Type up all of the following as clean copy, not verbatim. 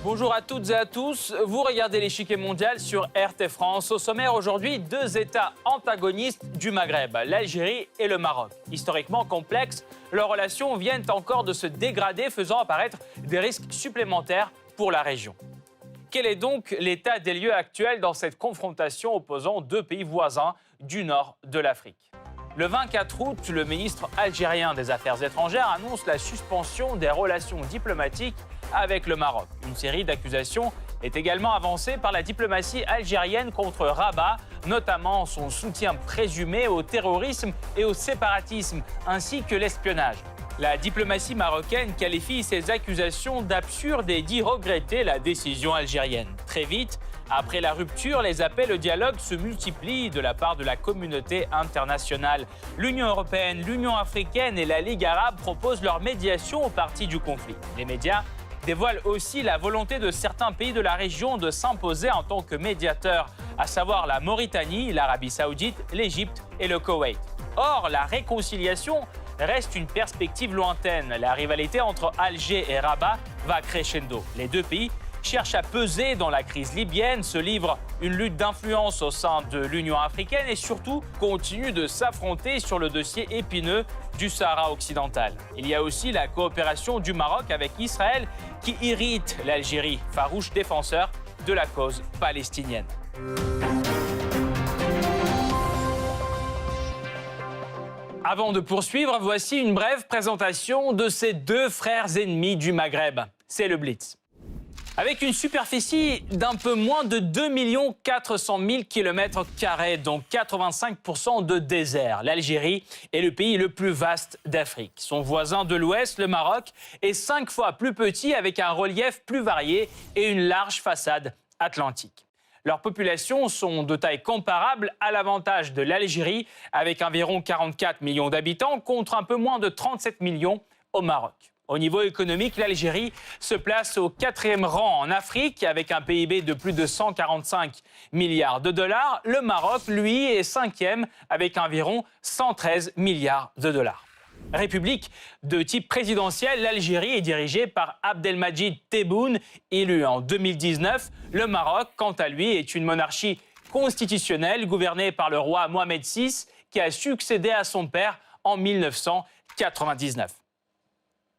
Bonjour à toutes et à tous, vous regardez l'échiquier mondial sur RT France. Au sommaire aujourd'hui, deux États antagonistes du Maghreb, l'Algérie et le Maroc. Historiquement complexes, leurs relations viennent encore de se dégrader, faisant apparaître des risques supplémentaires pour la région. Quel est donc l'état des lieux actuel dans cette confrontation opposant deux pays voisins du nord de l'Afrique ? Le 24 août, le ministre algérien des Affaires étrangères annonce la suspension des relations diplomatiques avec le Maroc. Une série d'accusations est également avancée par la diplomatie algérienne contre Rabat, notamment son soutien présumé au terrorisme et au séparatisme, ainsi que l'espionnage. La diplomatie marocaine qualifie ces accusations d'absurdes et dit regretter la décision algérienne. Très vite, après la rupture, les appels au dialogue se multiplient de la part de la communauté internationale. L'Union européenne, l'Union africaine et la Ligue arabe proposent leur médiation aux parties du conflit. Les médias dévoilent aussi la volonté de certains pays de la région de s'imposer en tant que médiateurs, à savoir la Mauritanie, l'Arabie saoudite, l'Égypte et le Koweït. Or, la réconciliation reste une perspective lointaine. La rivalité entre Alger et Rabat va crescendo. Les deux pays cherchent à peser dans la crise libyenne, se livrent une lutte d'influence au sein de l'Union africaine et surtout continuent de s'affronter sur le dossier épineux du Sahara occidental. Il y a aussi la coopération du Maroc avec Israël qui irrite l'Algérie, farouche défenseur de la cause palestinienne. Avant de poursuivre, voici une brève présentation de ces deux frères ennemis du Maghreb. C'est le Blitz. Avec une superficie d'un peu moins de 2 400 000 km², dont 85% de désert, l'Algérie est le pays le plus vaste d'Afrique. Son voisin de l'Ouest, le Maroc, est 5 fois plus petit avec un relief plus varié et une large façade atlantique. Leurs populations sont de taille comparable, à l'avantage de l'Algérie, avec environ 44 millions d'habitants contre un peu moins de 37 millions au Maroc. Au niveau économique, l'Algérie se place au 4e rang en Afrique avec un PIB de plus de 145 milliards de dollars. Le Maroc, lui, est 5e avec environ 113 milliards de dollars. République de type présidentiel, l'Algérie est dirigée par Abdelmadjid Tebboune, élu en 2019. Le Maroc, quant à lui, est une monarchie constitutionnelle gouvernée par le roi Mohamed VI qui a succédé à son père en 1999.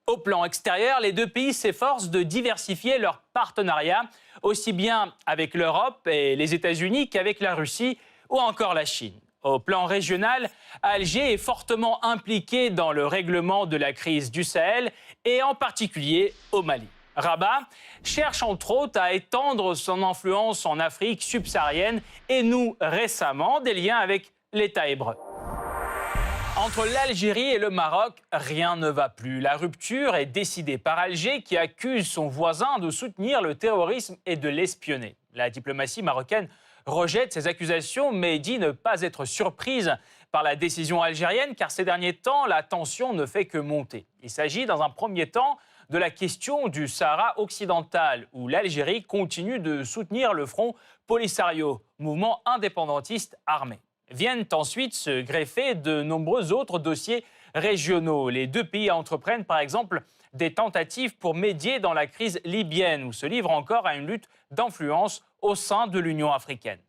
Au plan extérieur, les deux pays s'efforcent de diversifier leur partenariat, aussi bien avec l'Europe et les États-Unis qu'avec la Russie ou encore la Chine. Au plan régional, Alger est fortement impliqué dans le règlement de la crise du Sahel et en particulier au Mali. Rabat cherche entre autres à étendre son influence en Afrique subsaharienne et noue récemment des liens avec l'État hébreu. Entre l'Algérie et le Maroc, rien ne va plus. La rupture est décidée par Alger qui accuse son voisin de soutenir le terrorisme et de l'espionner. La diplomatie marocaine rejette ces accusations mais dit ne pas être surprise par la décision algérienne car ces derniers temps, la tension ne fait que monter. Il s'agit dans un premier temps de la question du Sahara occidental où l'Algérie continue de soutenir le Front Polisario, mouvement indépendantiste armé. Viennent ensuite se greffer de nombreux autres dossiers régionaux. Les deux pays entreprennent par exemple des tentatives pour médier dans la crise libyenne ou se livrent encore à une lutte d'influence au sein de l'Union africaine.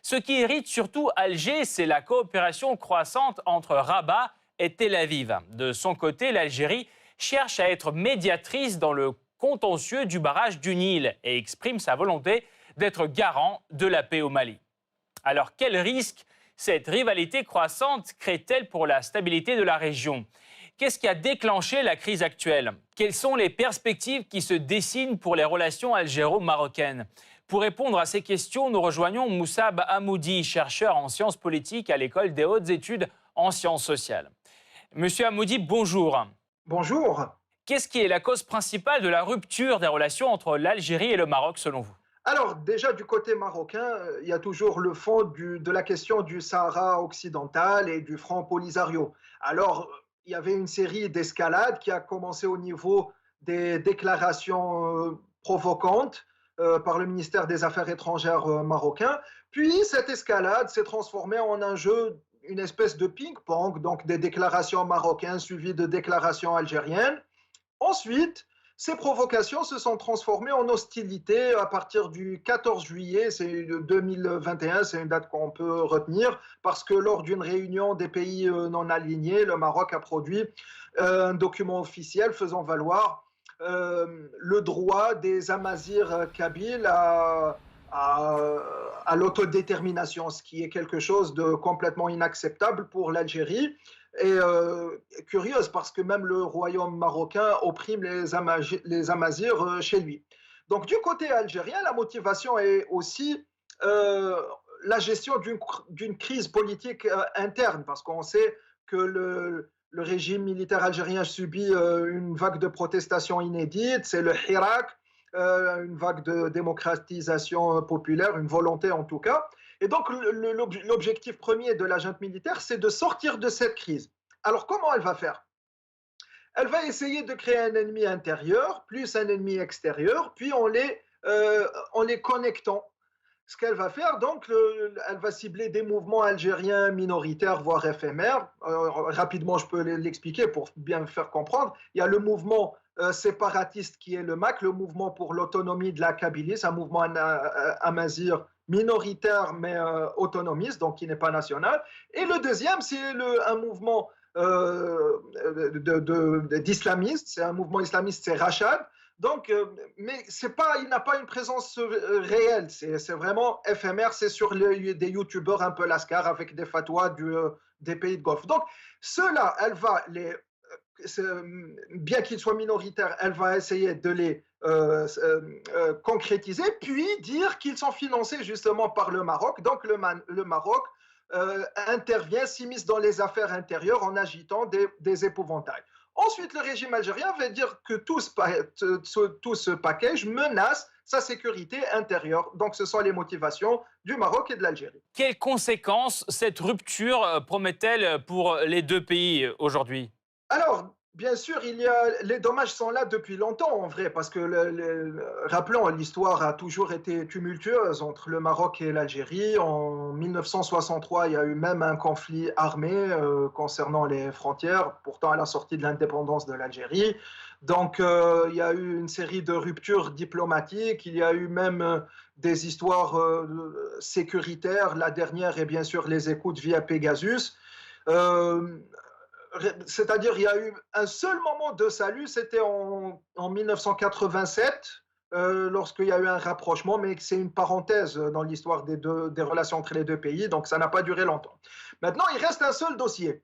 Ce qui irrite surtout Alger, c'est la coopération croissante entre Rabat et Tel Aviv. De son côté, l'Algérie cherche à être médiatrice dans le contentieux du barrage du Nil et exprime sa volonté d'être garant de la paix au Mali. Alors quel risque cette rivalité croissante crée-t-elle pour la stabilité de la région ? Qu'est-ce qui a déclenché la crise actuelle ? Quelles sont les perspectives qui se dessinent pour les relations algéro-marocaines ? Pour répondre à ces questions, nous rejoignons Moussab Hamoudi, chercheur en sciences politiques à l'École des hautes études en sciences sociales. Monsieur Hamoudi, bonjour. Bonjour. Qu'est-ce qui est la cause principale de la rupture des relations entre l'Algérie et le Maroc, selon vous ? Alors, déjà, du côté marocain, il y a toujours le fond de la question du Sahara occidental et du Front Polisario. Alors, il y avait une série d'escalades qui a commencé au niveau des déclarations provocante par le ministère des Affaires étrangères marocain. Puis cette escalade s'est transformée en un jeu, une espèce de ping-pong, donc des déclarations marocaines suivies de déclarations algériennes. Ensuite, ces provocations se sont transformées en hostilités à partir du 14 juillet, c'est 2021, c'est une date qu'on peut retenir, parce que lors d'une réunion des pays non alignés, le Maroc a produit un document officiel faisant valoir le droit des Amazirs kabyles à l'autodétermination, ce qui est quelque chose de complètement inacceptable pour l'Algérie. Et curieuse parce que même le royaume marocain opprime les Amazirs chez lui. Donc du côté algérien, la motivation est aussi la gestion d'une crise politique interne, parce qu'on sait que le régime militaire algérien subit une vague de protestation inédite, c'est le Hirak, une vague de démocratisation populaire, une volonté en tout cas. Et donc, l'objectif premier de la junte militaire, c'est de sortir de cette crise. Alors, comment elle va faire? Elle va essayer de créer un ennemi intérieur, plus un ennemi extérieur, puis en les connectant. Ce qu'elle va faire, donc, elle va cibler des mouvements algériens minoritaires, voire éphémères. Rapidement, je peux l'expliquer pour bien faire comprendre. Il y a le mouvement séparatiste qui est le MAC, le mouvement pour l'autonomie de la Kabylie, c'est un mouvement amazigh minoritaire mais autonomiste, donc qui n'est pas national. Et le deuxième, c'est un mouvement d'islamistes, c'est un mouvement islamiste, c'est Rachad. Donc, mais il n'a pas une présence réelle, c'est vraiment éphémère, c'est sur des youtubeurs un peu lascar avec des fatwas des pays de Golfe. Donc, ceux-là, elle va bien qu'ils soient minoritaires, elle va essayer de les concrétiser, puis dire qu'ils sont financés justement par le Maroc. Donc le Maroc intervient, s'immisce dans les affaires intérieures en agitant des épouvantails. Ensuite, le régime algérien va dire que tout ce package menace sa sécurité intérieure. Donc ce sont les motivations du Maroc et de l'Algérie. Quelles conséquences cette rupture promet-elle pour les deux pays aujourd'hui ? Alors, bien sûr, les dommages sont là depuis longtemps en vrai, parce que, rappelons, l'histoire a toujours été tumultueuse entre le Maroc et l'Algérie. En 1963, il y a eu même un conflit armé concernant les frontières, pourtant à la sortie de l'indépendance de l'Algérie. Donc, il y a eu une série de ruptures diplomatiques, il y a eu même des histoires sécuritaires. La dernière est bien sûr les écoutes via Pegasus. C'est-à-dire il y a eu un seul moment de salut, c'était en 1987, lorsqu'il y a eu un rapprochement, mais c'est une parenthèse dans l'histoire des relations entre les deux pays, donc ça n'a pas duré longtemps. Maintenant, il reste un seul dossier.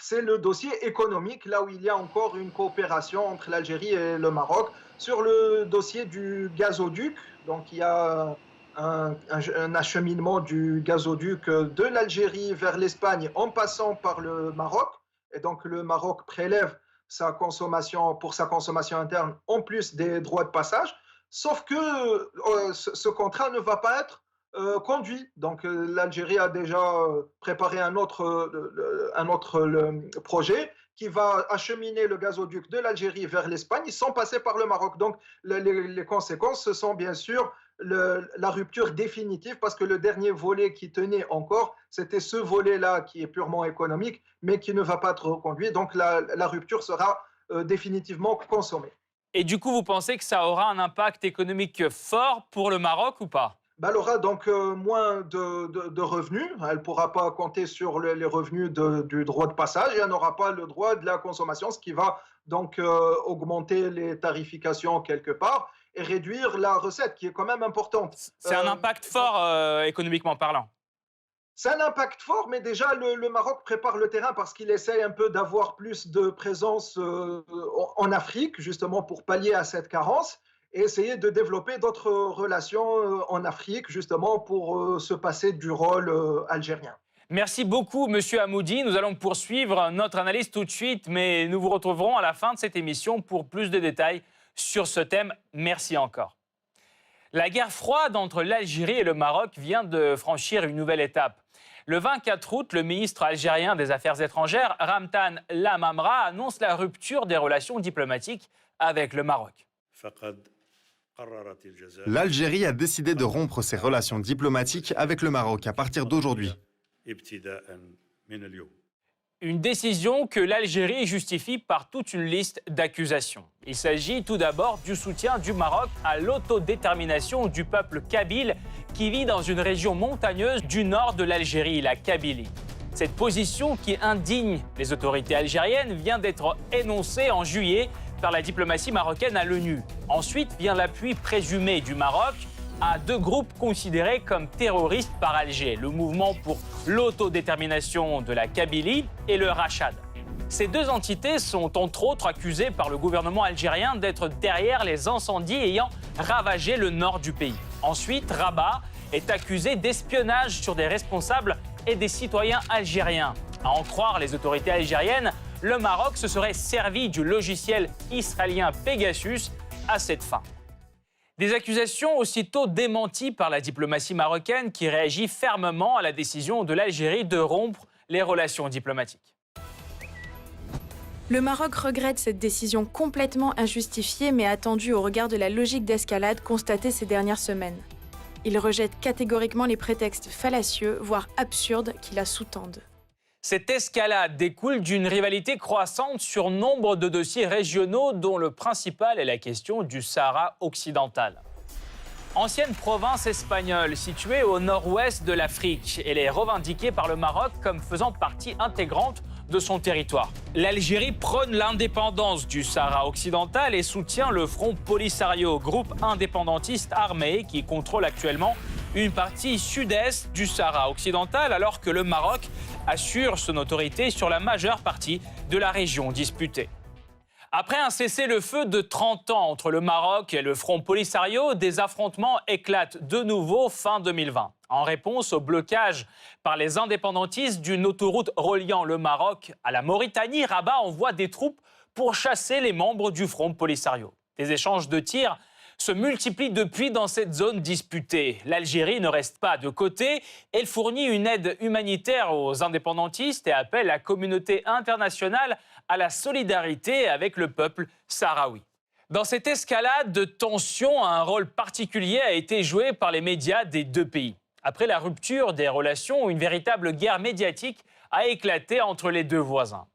C'est le dossier économique, là où il y a encore une coopération entre l'Algérie et le Maroc, sur le dossier du gazoduc. Donc il y a un acheminement du gazoduc de l'Algérie vers l'Espagne en passant par le Maroc. Et donc le Maroc prélève pour sa consommation interne en plus des droits de passage, sauf que ce contrat ne va pas être conduit. Donc l'Algérie a déjà préparé un autre projet qui va acheminer le gazoduc de l'Algérie vers l'Espagne sans passer par le Maroc. Donc les conséquences, ce sont bien sûr la rupture définitive, parce que le dernier volet qui tenait encore, c'était ce volet-là qui est purement économique, mais qui ne va pas être reconduit. Donc la rupture sera définitivement consommée. Et du coup, vous pensez que ça aura un impact économique fort pour le Maroc ou pas ? Elle aura donc moins de revenus. Elle ne pourra pas compter sur les revenus du droit de passage, et elle n'aura pas le droit de la consommation, ce qui va donc augmenter les tarifications quelque part et réduire la recette, qui est quand même importante. C'est un impact fort économiquement parlant. C'est un impact fort, mais déjà le Maroc prépare le terrain parce qu'il essaye un peu d'avoir plus de présence en Afrique, justement pour pallier à cette carence, et essayer de développer d'autres relations en Afrique, justement pour se passer du rôle algérien. Merci beaucoup, Monsieur Hamoudi. Nous allons poursuivre notre analyse tout de suite, mais nous vous retrouverons à la fin de cette émission pour plus de détails sur ce thème. Merci encore. La guerre froide entre l'Algérie et le Maroc vient de franchir une nouvelle étape. Le 24 août, le ministre algérien des Affaires étrangères, Ramtan Lamamra, annonce la rupture des relations diplomatiques avec le Maroc. L'Algérie a décidé de rompre ses relations diplomatiques avec le Maroc à partir d'aujourd'hui. Une décision que l'Algérie justifie par toute une liste d'accusations. Il s'agit tout d'abord du soutien du Maroc à l'autodétermination du peuple kabyle qui vit dans une région montagneuse du nord de l'Algérie, la Kabylie. Cette position qui indigne les autorités algériennes vient d'être énoncée en juillet par la diplomatie marocaine à l'ONU. Ensuite vient l'appui présumé du Maroc à deux groupes considérés comme terroristes par Alger, le mouvement pour l'autodétermination de la Kabylie et le Rachad. Ces deux entités sont entre autres accusées par le gouvernement algérien d'être derrière les incendies ayant ravagé le nord du pays. Ensuite, Rabat est accusé d'espionnage sur des responsables et des citoyens algériens. À en croire les autorités algériennes, le Maroc se serait servi du logiciel israélien Pegasus à cette fin. Des accusations aussitôt démenties par la diplomatie marocaine qui réagit fermement à la décision de l'Algérie de rompre les relations diplomatiques. Le Maroc regrette cette décision complètement injustifiée mais attendue au regard de la logique d'escalade constatée ces dernières semaines. Il rejette catégoriquement les prétextes fallacieux, voire absurdes, qui la sous-tendent. Cette escalade découle d'une rivalité croissante sur nombre de dossiers régionaux dont le principal est la question du Sahara occidental. Ancienne province espagnole située au nord-ouest de l'Afrique, elle est revendiquée par le Maroc comme faisant partie intégrante de son territoire. L'Algérie prône l'indépendance du Sahara occidental et soutient le Front Polisario, groupe indépendantiste armé qui contrôle actuellement une partie sud-est du Sahara occidental, alors que le Maroc assure son autorité sur la majeure partie de la région disputée. Après un cessez-le-feu de 30 ans entre le Maroc et le Front Polisario, des affrontements éclatent de nouveau fin 2020. En réponse au blocage par les indépendantistes d'une autoroute reliant le Maroc à la Mauritanie, Rabat envoie des troupes pour chasser les membres du Front Polisario. Des échanges de tirs se multiplient depuis dans cette zone disputée. L'Algérie ne reste pas de côté. Elle fournit une aide humanitaire aux indépendantistes et appelle la communauté internationale à la solidarité avec le peuple sahraoui. Dans cette escalade de tensions, un rôle particulier a été joué par les médias des deux pays. Après la rupture des relations, une véritable guerre médiatique a éclaté entre les deux voisins.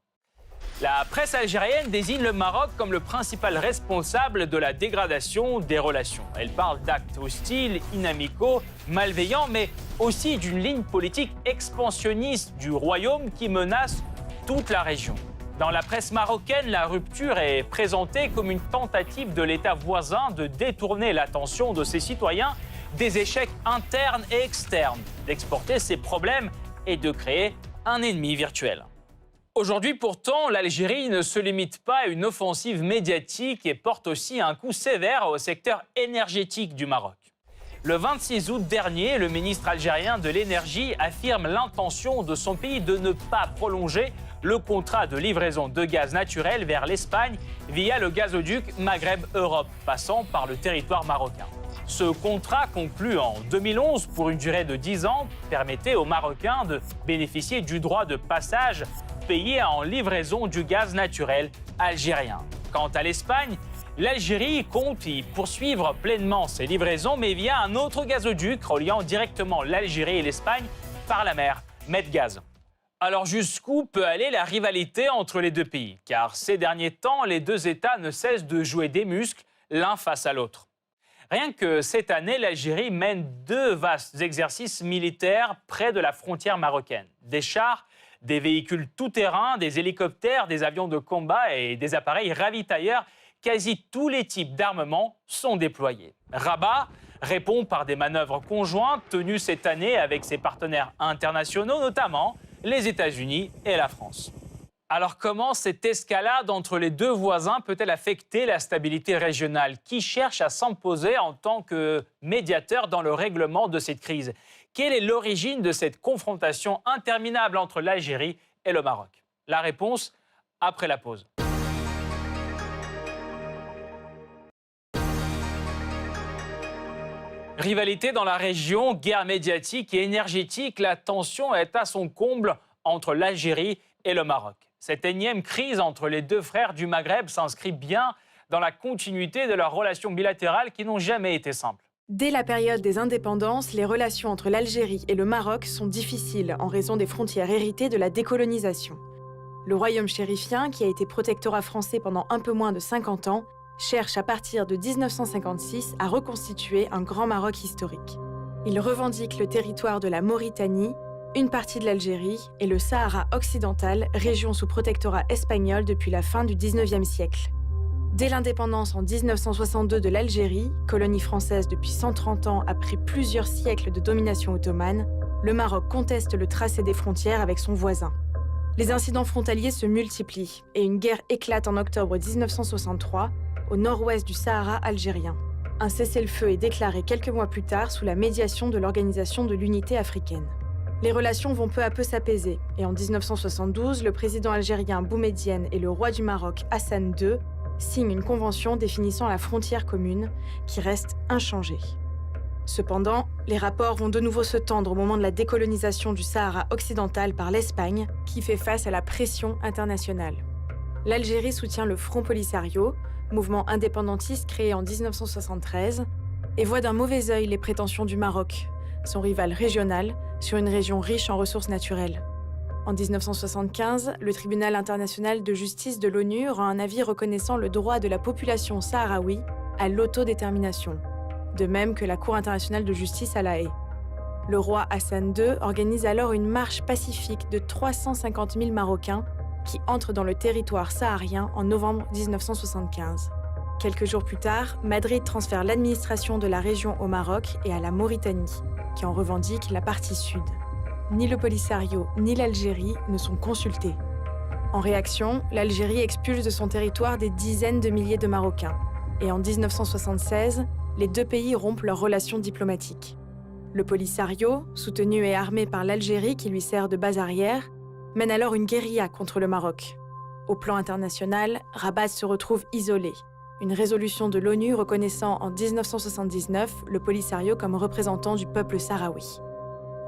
La presse algérienne désigne le Maroc comme le principal responsable de la dégradation des relations. Elle parle d'actes hostiles, inamicaux, malveillants, mais aussi d'une ligne politique expansionniste du royaume qui menace toute la région. Dans la presse marocaine, la rupture est présentée comme une tentative de l'État voisin de détourner l'attention de ses citoyens des échecs internes et externes, d'exporter ses problèmes et de créer un ennemi virtuel. Aujourd'hui, pourtant, l'Algérie ne se limite pas à une offensive médiatique et porte aussi un coup sévère au secteur énergétique du Maroc. Le 26 août dernier, le ministre algérien de l'Énergie affirme l'intention de son pays de ne pas prolonger le contrat de livraison de gaz naturel vers l'Espagne via le gazoduc Maghreb-Europe, passant par le territoire marocain. Ce contrat, conclu en 2011 pour une durée de 10 ans, permettait aux Marocains de bénéficier du droit de passage payé en livraison du gaz naturel algérien. Quant à l'Espagne, l'Algérie compte y poursuivre pleinement ses livraisons, mais via un autre gazoduc reliant directement l'Algérie et l'Espagne par la mer, Medgaz. Alors jusqu'où peut aller la rivalité entre les deux pays? Car ces derniers temps, les deux États ne cessent de jouer des muscles l'un face à l'autre. Rien que cette année, l'Algérie mène 2 vastes exercices militaires près de la frontière marocaine. Des chars, des véhicules tout-terrain, des hélicoptères, des avions de combat et des appareils ravitailleurs. Quasi tous les types d'armements sont déployés. Rabat répond par des manœuvres conjointes tenues cette année avec ses partenaires internationaux, notamment les États-Unis et la France. Alors comment cette escalade entre les deux voisins peut-elle affecter la stabilité régionale? Qui cherche à s'imposer en tant que médiateur dans le règlement de cette crise? Quelle est l'origine de cette confrontation interminable entre l'Algérie et le Maroc? La réponse après la pause. Rivalité dans la région, guerre médiatique et énergétique, la tension est à son comble entre l'Algérie et le Maroc. Cette énième crise entre les deux frères du Maghreb s'inscrit bien dans la continuité de leurs relations bilatérales qui n'ont jamais été simples. Dès la période des indépendances, les relations entre l'Algérie et le Maroc sont difficiles en raison des frontières héritées de la décolonisation. Le royaume chérifien, qui a été protectorat français pendant un peu moins de 50 ans, cherche à partir de 1956 à reconstituer un grand Maroc historique. Il revendique le territoire de la Mauritanie, une partie de l'Algérie et le Sahara occidental, région sous protectorat espagnol depuis la fin du XIXe siècle. Dès l'indépendance en 1962 de l'Algérie, colonie française depuis 130 ans après plusieurs siècles de domination ottomane, le Maroc conteste le tracé des frontières avec son voisin. Les incidents frontaliers se multiplient et une guerre éclate en octobre 1963 au nord-ouest du Sahara algérien. Un cessez-le-feu est déclaré quelques mois plus tard sous la médiation de l'Organisation de l'Unité africaine. Les relations vont peu à peu s'apaiser et en 1972, le président algérien Boumedienne et le roi du Maroc Hassan II signent une convention définissant la frontière commune qui reste inchangée. Cependant, les rapports vont de nouveau se tendre au moment de la décolonisation du Sahara occidental par l'Espagne, qui fait face à la pression internationale. L'Algérie soutient le Front Polisario, mouvement indépendantiste créé en 1973, et voit d'un mauvais œil les prétentions du Maroc, son rival régional, sur une région riche en ressources naturelles. En 1975, le Tribunal international de justice de l'ONU rend un avis reconnaissant le droit de la population sahraoui à l'autodétermination, de même que la Cour internationale de justice à La Haye. Le roi Hassan II organise alors une marche pacifique de 350 000 Marocains qui entrent dans le territoire saharien en novembre 1975. Quelques jours plus tard, Madrid transfère l'administration de la région au Maroc et à la Mauritanie, qui en revendique la partie sud. Ni le Polisario ni l'Algérie ne sont consultés. En réaction, l'Algérie expulse de son territoire des dizaines de milliers de Marocains. Et en 1976, les deux pays rompent leurs relations diplomatiques. Le Polisario, soutenu et armé par l'Algérie qui lui sert de base arrière, mène alors une guérilla contre le Maroc. Au plan international, Rabat se retrouve isolé. Une résolution de l'ONU reconnaissant en 1979 le Polisario comme représentant du peuple sahraoui.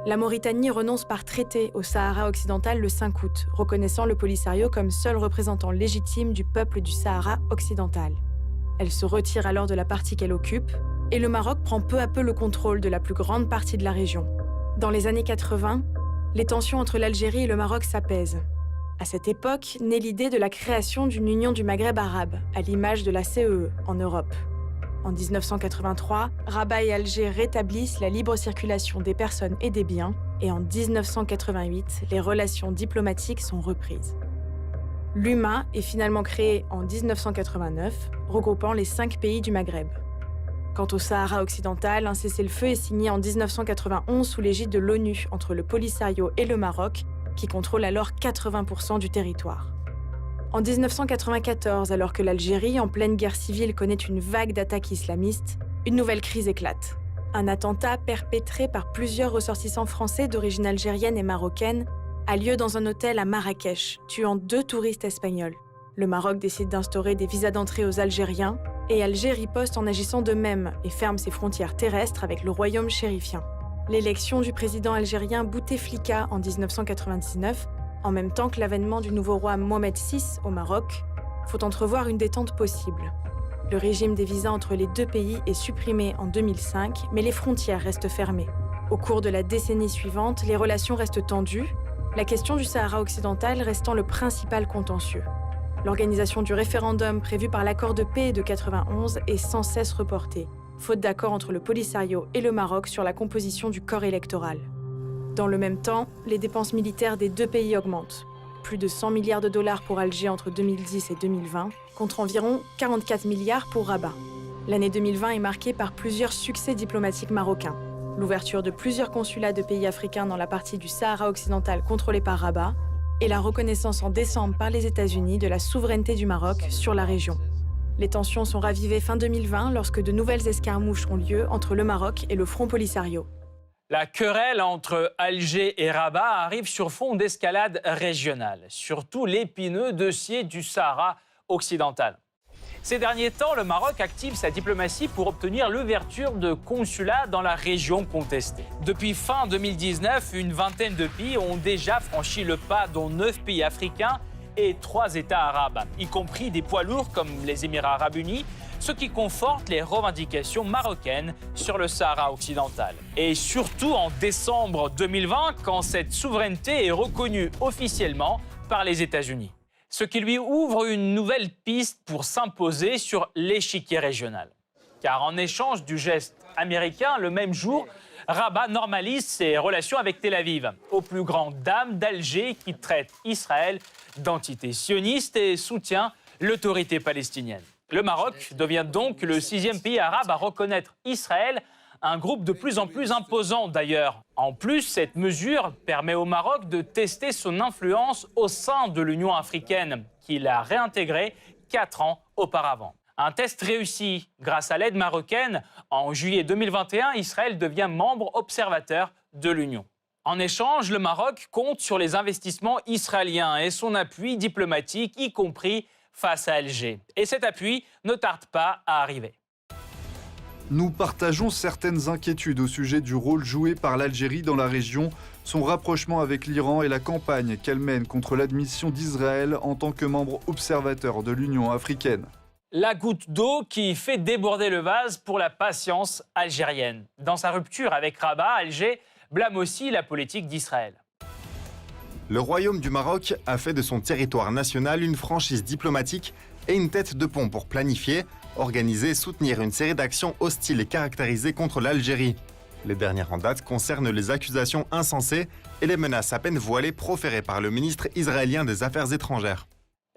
La Mauritanie renonce par traité au Sahara occidental le 5 août, reconnaissant le Polisario comme seul représentant légitime du peuple du Sahara occidental. Elle se retire alors de la partie qu'elle occupe, et le Maroc prend peu à peu le contrôle de la plus grande partie de la région. Dans les années 80, les tensions entre l'Algérie et le Maroc s'apaisent. À cette époque, naît l'idée de la création d'une union du Maghreb arabe, à l'image de la CEE en Europe. En 1983, Rabat et Alger rétablissent la libre circulation des personnes et des biens, et en 1988, les relations diplomatiques sont reprises. L'UMA est finalement créée en 1989, regroupant les 5 pays du Maghreb. Quant au Sahara occidental, un cessez-le-feu est signé en 1991 sous l'égide de l'ONU entre le Polisario et le Maroc, qui contrôle alors 80% du territoire. En 1994, alors que l'Algérie, en pleine guerre civile, connaît une vague d'attaques islamistes, une nouvelle crise éclate. Un attentat perpétré par plusieurs ressortissants français d'origine algérienne et marocaine a lieu dans un hôtel à Marrakech, tuant 2 touristes espagnols. Le Maroc décide d'instaurer des visas d'entrée aux Algériens, et Alger riposte en agissant de même et ferme ses frontières terrestres avec le royaume chérifien. L'élection du président algérien Bouteflika en 1999, en même temps que l'avènement du nouveau roi Mohamed VI au Maroc, faut entrevoir une détente possible. Le régime des visas entre les deux pays est supprimé en 2005, mais les frontières restent fermées. Au cours de la décennie suivante, les relations restent tendues, la question du Sahara occidental restant le principal contentieux. L'organisation du référendum prévu par l'accord de paix de 91 est sans cesse reportée, faute d'accord entre le Polisario et le Maroc sur la composition du corps électoral. Dans le même temps, les dépenses militaires des deux pays augmentent. Plus de 100 milliards de dollars pour Alger entre 2010 et 2020, contre environ 44 milliards pour Rabat. L'année 2020 est marquée par plusieurs succès diplomatiques marocains. L'ouverture de plusieurs consulats de pays africains dans la partie du Sahara occidental contrôlée par Rabat, et la reconnaissance en décembre par les États-Unis de la souveraineté du Maroc sur la région. Les tensions sont ravivées fin 2020 lorsque de nouvelles escarmouches ont lieu entre le Maroc et le Front Polisario. La querelle entre Alger et Rabat arrive sur fond d'escalade régionale, surtout l'épineux dossier du Sahara occidental. Ces derniers temps, le Maroc active sa diplomatie pour obtenir l'ouverture de consulats dans la région contestée. Depuis fin 2019, une vingtaine de pays ont déjà franchi le pas, dont 9 pays africains, et 3 États arabes, y compris des poids lourds comme les Émirats arabes unis, ce qui conforte les revendications marocaines sur le Sahara occidental. Et surtout en décembre 2020, quand cette souveraineté est reconnue officiellement par les États-Unis. Ce qui lui ouvre une nouvelle piste pour s'imposer sur l'échiquier régional. Car en échange du geste américain, le même jour, Rabat normalise ses relations avec Tel Aviv, aux plus grandes dames d'Alger qui traite Israël d'entité sioniste et soutient l'autorité palestinienne. Le Maroc devient donc le 6e pays arabe à reconnaître Israël, un groupe de plus en plus imposant d'ailleurs. En plus, cette mesure permet au Maroc de tester son influence au sein de l'Union africaine, qu'il a réintégrée 4 ans auparavant. Un test réussi. Grâce à l'aide marocaine, en juillet 2021, Israël devient membre observateur de l'Union. En échange, le Maroc compte sur les investissements israéliens et son appui diplomatique, y compris face à Alger. Et cet appui ne tarde pas à arriver. Nous partageons certaines inquiétudes au sujet du rôle joué par l'Algérie dans la région, son rapprochement avec l'Iran et la campagne qu'elle mène contre l'admission d'Israël en tant que membre observateur de l'Union africaine. La goutte d'eau qui fait déborder le vase pour la patience algérienne. Dans sa rupture avec Rabat, Alger blâme aussi la politique d'Israël. Le Royaume du Maroc a fait de son territoire national une franchise diplomatique et une tête de pont pour planifier, organiser et soutenir une série d'actions hostiles et caractérisées contre l'Algérie. Les dernières en date concernent les accusations insensées et les menaces à peine voilées proférées par le ministre israélien des Affaires étrangères.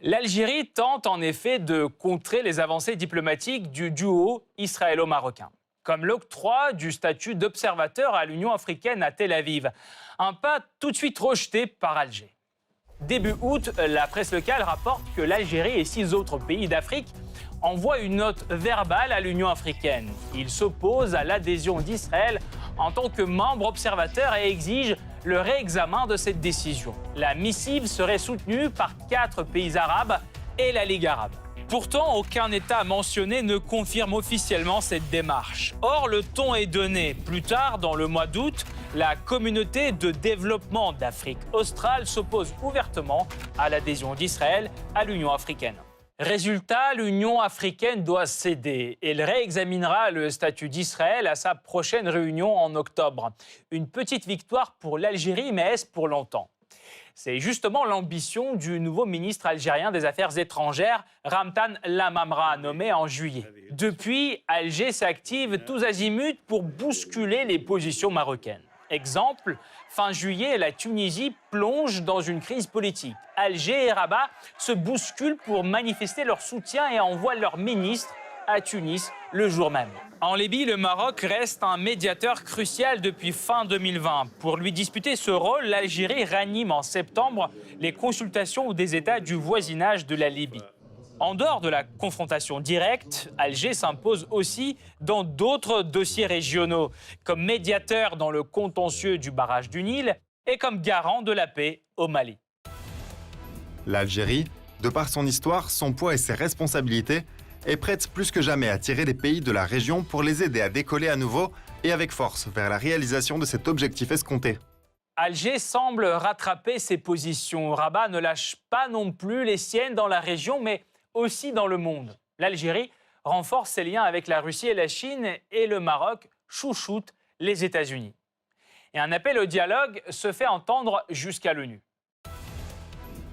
L'Algérie tente en effet de contrer les avancées diplomatiques du duo israélo-marocain, comme l'octroi du statut d'observateur à l'Union africaine à Tel Aviv, un pas tout de suite rejeté par Alger. Début août, la presse locale rapporte que l'Algérie et 6 autres pays d'Afrique envoient une note verbale à l'Union africaine. Ils s'opposent à l'adhésion d'Israël en tant que membre observateur et exigent le réexamen de cette décision. La missive serait soutenue par 4 pays arabes et la Ligue arabe. Pourtant, aucun État mentionné ne confirme officiellement cette démarche. Or, le ton est donné. Plus tard, dans le mois d'août, la communauté de développement d'Afrique australe s'oppose ouvertement à l'adhésion d'Israël à l'Union africaine. Résultat, l'Union africaine doit céder. Elle réexaminera le statut d'Israël à sa prochaine réunion en octobre. Une petite victoire pour l'Algérie, mais est-ce pour longtemps ? C'est justement l'ambition du nouveau ministre algérien des Affaires étrangères, Ramtan Lamamra, nommé en juillet. Depuis, Alger s'active tous azimuts pour bousculer les positions marocaines. Exemple, fin juillet, la Tunisie plonge dans une crise politique. Alger et Rabat se bousculent pour manifester leur soutien et envoient leur ministre à Tunis le jour même. En Libye, le Maroc reste un médiateur crucial depuis fin 2020. Pour lui disputer ce rôle, l'Algérie ranime en septembre les consultations des États du voisinage de la Libye. En dehors de la confrontation directe, Alger s'impose aussi dans d'autres dossiers régionaux, comme médiateur dans le contentieux du barrage du Nil et comme garant de la paix au Mali. L'Algérie, de par son histoire, son poids et ses responsabilités, est prête plus que jamais à tirer les pays de la région pour les aider à décoller à nouveau et avec force vers la réalisation de cet objectif escompté. Alger semble rattraper ses positions. Rabat ne lâche pas non plus les siennes dans la région, mais aussi dans le monde. L'Algérie renforce ses liens avec la Russie et la Chine et le Maroc chouchoute les États-Unis. Et un appel au dialogue se fait entendre jusqu'à l'ONU.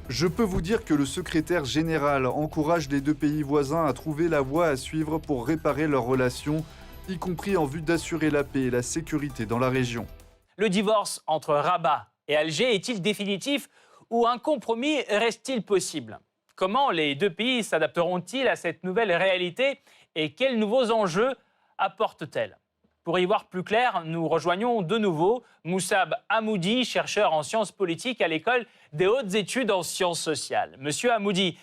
Je peux vous dire que le secrétaire général encourage les 2 pays voisins à trouver la voie à suivre pour réparer leurs relations, y compris en vue d'assurer la paix et la sécurité dans la région. Le divorce entre Rabat et Alger est-il définitif ou un compromis reste-t-il possible ? Comment les 2 pays s'adapteront-ils à cette nouvelle réalité et quels nouveaux enjeux apportent-elles ? Pour y voir plus clair, nous rejoignons de nouveau Moussab Hamoudi, chercheur en sciences politiques à l'École des hautes études en sciences sociales. Monsieur Hamoudi,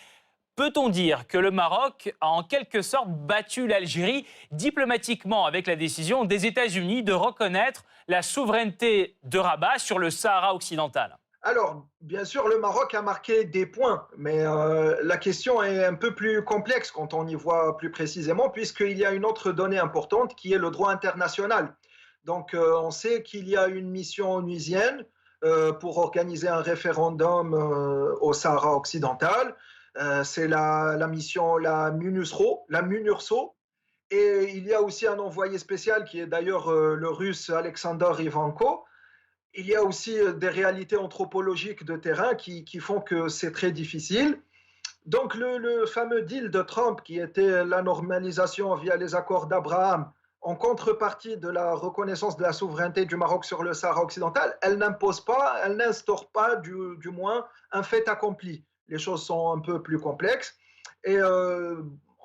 peut-on dire que le Maroc a en quelque sorte battu l'Algérie diplomatiquement avec la décision des États-Unis de reconnaître la souveraineté de Rabat sur le Sahara occidental ? Alors, bien sûr, le Maroc a marqué des points, mais la question est un peu plus complexe quand on y voit plus précisément, puisqu'il y a une autre donnée importante qui est le droit international. Donc, on sait qu'il y a une mission onusienne pour organiser un référendum au Sahara occidental. C'est la mission, la MINURSO. Et il y a aussi un envoyé spécial qui est d'ailleurs le russe Alexander Ivanko. Il y a aussi des réalités anthropologiques de terrain qui font que c'est très difficile. Donc le fameux deal de Trump, qui était la normalisation via les accords d'Abraham, en contrepartie de la reconnaissance de la souveraineté du Maroc sur le Sahara occidental, elle n'instaure pas du moins un fait accompli. Les choses sont un peu plus complexes. Et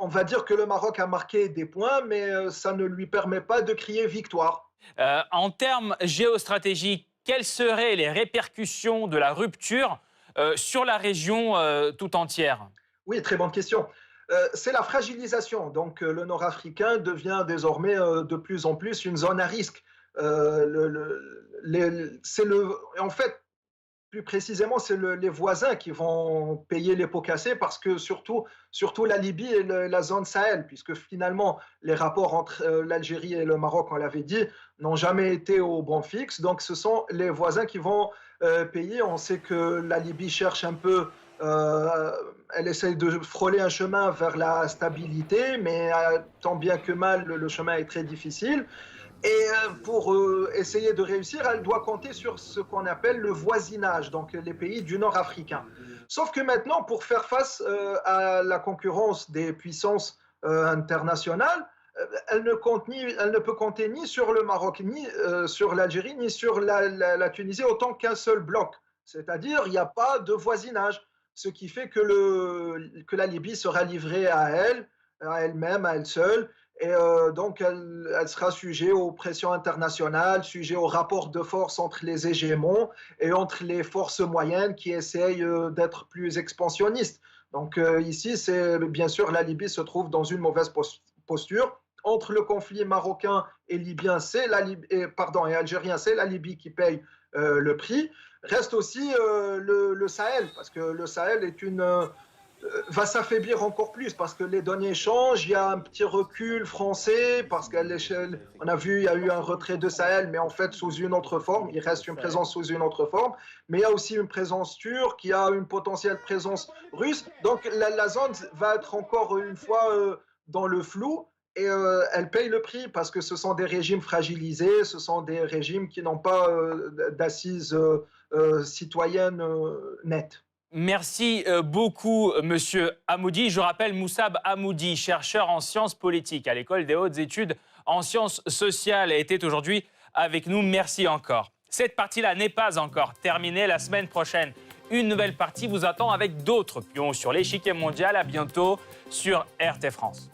on va dire que le Maroc a marqué des points, mais ça ne lui permet pas de crier victoire. En termes géostratégiques, quelles seraient les répercussions de la rupture sur la région tout entière? Oui, très bonne question. C'est la fragilisation. Donc, le Nord-Africain devient désormais de plus en plus une zone à risque. En fait, plus précisément, c'est les voisins qui vont payer les pots cassés parce que surtout la Libye et la zone Sahel, puisque finalement, les rapports entre l'Algérie et le Maroc, on l'avait dit, n'ont jamais été au bon fixe. Donc, ce sont les voisins qui vont payer. On sait que la Libye cherche un peu, elle essaye de frôler un chemin vers la stabilité, mais tant bien que mal, le chemin est très difficile. Et pour essayer de réussir, elle doit compter sur ce qu'on appelle le voisinage, donc les pays du nord africain. Sauf que maintenant, pour faire face à la concurrence des puissances internationales, elle ne peut compter ni sur le Maroc, ni sur l'Algérie, ni sur la Tunisie, autant qu'un seul bloc. C'est-à-dire, il n'y a pas de voisinage, ce qui fait que la Libye sera livrée à elle-même, à elle seule. Et donc, elle sera sujet aux pressions internationales, sujet aux rapports de force entre les hégémons et entre les forces moyennes qui essayent d'être plus expansionnistes. Donc ici, bien sûr, la Libye se trouve dans une mauvaise posture. Entre le conflit marocain et libyen, et algérien, c'est la Libye qui paye le prix. Reste aussi le Sahel, parce que le Sahel va s'affaiblir encore plus parce que les données changent, il y a un petit recul français parce qu'à l'échelle, on a vu, il y a eu un retrait de Sahel, mais en fait sous une autre forme, il reste une présence sous une autre forme, mais il y a aussi une présence turque, il y a une potentielle présence russe, donc la zone va être encore une fois dans le flou et elle paye le prix parce que ce sont des régimes fragilisés, ce sont des régimes qui n'ont pas d'assises citoyennes nettes. Merci beaucoup, Monsieur Hamoudi. Je rappelle Moussab Hamoudi, chercheur en sciences politiques à l'École des hautes études en sciences sociales, était aujourd'hui avec nous. Merci encore. Cette partie-là n'est pas encore terminée. La semaine prochaine, une nouvelle partie vous attend avec d'autres pions sur l'échiquier mondial. À bientôt sur RT France.